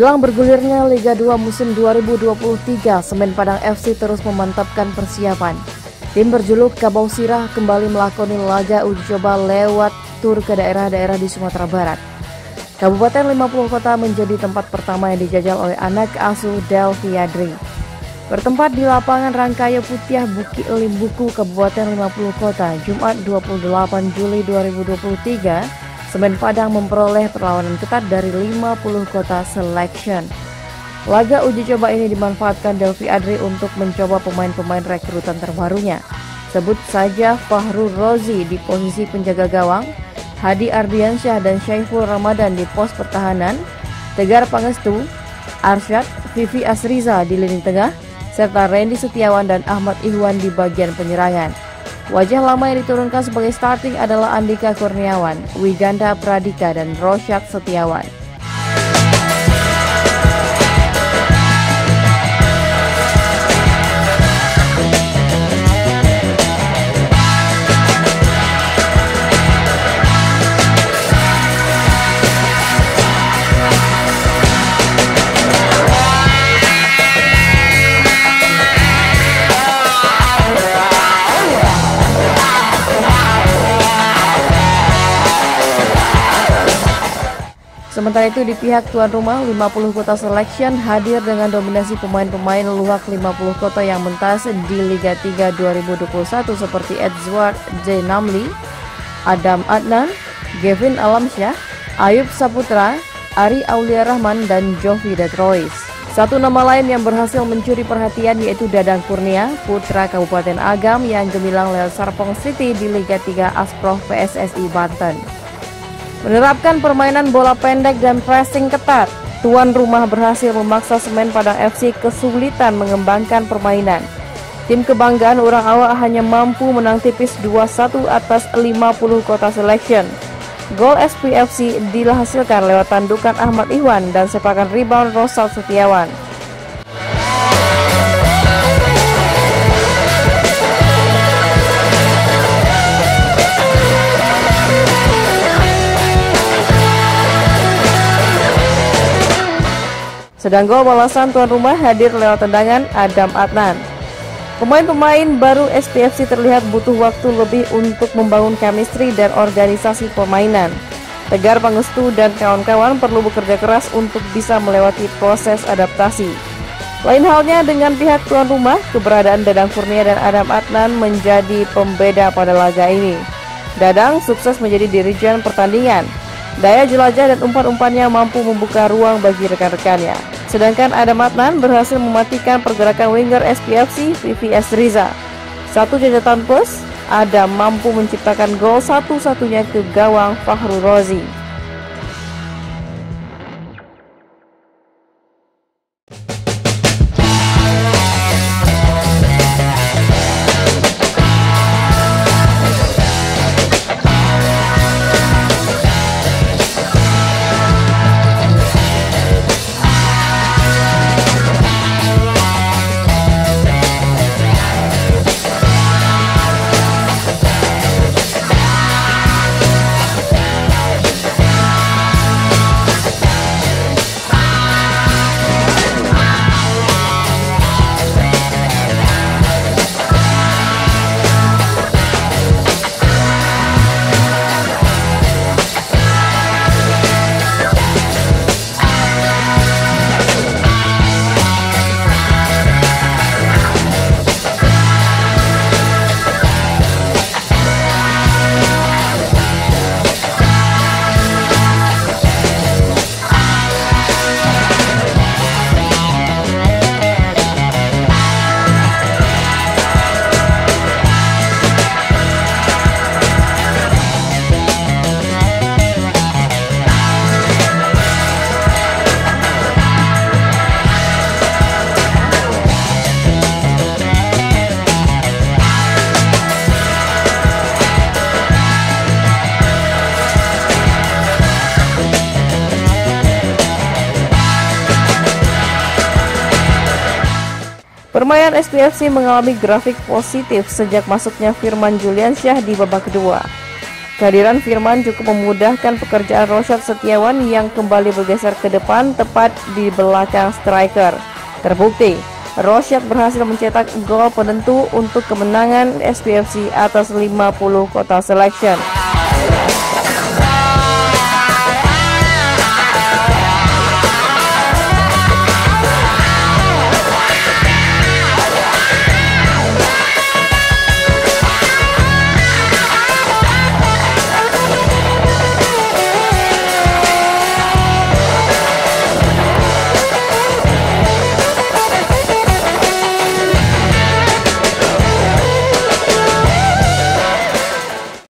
Jelang bergulirnya Liga 2 musim 2023, Semen Padang FC terus memantapkan persiapan. Tim berjuluk Kabau Sirah kembali melakoni laga uji coba lewat tur ke daerah-daerah di Sumatera Barat. Kabupaten 50 Kota menjadi tempat pertama yang dijajal oleh anak asuh Delvi Adri. Bertempat di lapangan Rangkaya Putiah Bukit Limbuku, Kabupaten 50 Kota, Jumat 28 Juli 2023, Semen Padang memperoleh perlawanan ketat dari 50 Kota Selection. Laga uji coba ini dimanfaatkan Delvi Adri untuk mencoba pemain-pemain rekrutan terbarunya. Sebut saja Fahrul Rozi di posisi penjaga gawang, Hadi Ardiansyah dan Syaiful Ramadan di pos pertahanan, Tegar Pangestu, Arsyad, Vivi Asriza di lini tengah, serta Randy Setiawan dan Ahmad Ihwan di bagian penyerangan. Wajah lama yang diturunkan sebagai starting adalah Andika Kurniawan, Wiganda Pradika, dan Rosyad Setiawan. Sementara itu di pihak tuan rumah, 50 Kota Selection hadir dengan dominasi pemain-pemain luak 50 Kota yang mentas di Liga 3 2021 seperti Edward J. Namli, Adam Adnan, Gavin Alamsyah, Ayub Saputra, Ari Aulia Rahman, dan Jovi Detrois. Satu nama lain yang berhasil mencuri perhatian yaitu Dadang Kurnia, putra Kabupaten Agam yang gemilang lewat Serpong City di Liga 3 Asprof PSSI Banten. Menerapkan permainan bola pendek dan pressing ketat, tuan rumah berhasil memaksa Semen Padang FC kesulitan mengembangkan permainan. Tim kebanggaan orang awak hanya mampu menang tipis 2-1 atas 50 Kota Selection. Gol SPFC dihasilkan lewat tandukan Ahmad Ihwan dan sepakan rebound Rosyad Setiawan. Sedang gol balasan tuan rumah hadir lewat tendangan Adam Adnan. Pemain-pemain baru SPFC terlihat butuh waktu lebih untuk membangun chemistry dan organisasi permainan. Tegar Pangestu dan kawan-kawan perlu bekerja keras untuk bisa melewati proses adaptasi. Lain halnya dengan pihak tuan rumah, keberadaan Dadang Kurnia dan Adam Adnan menjadi pembeda pada laga ini. Dadang sukses menjadi dirijen pertandingan. Daya jelajah dan umpan-umpannya mampu membuka ruang bagi rekan-rekannya. Sedangkan Adam Adnan berhasil mematikan pergerakan winger SPFC Vivi Asriza. Satu catatan plus, Adam mampu menciptakan gol satu-satunya ke gawang Fahrul Rozi. Permainan SPFC mengalami grafik positif sejak masuknya Firman Juliansyah di babak kedua. Kehadiran Firman cukup memudahkan pekerjaan Rosyad Setiawan yang kembali bergeser ke depan tepat di belakang striker. Terbukti, Rosyad berhasil mencetak gol penentu untuk kemenangan SPFC atas 50 Kota Selection.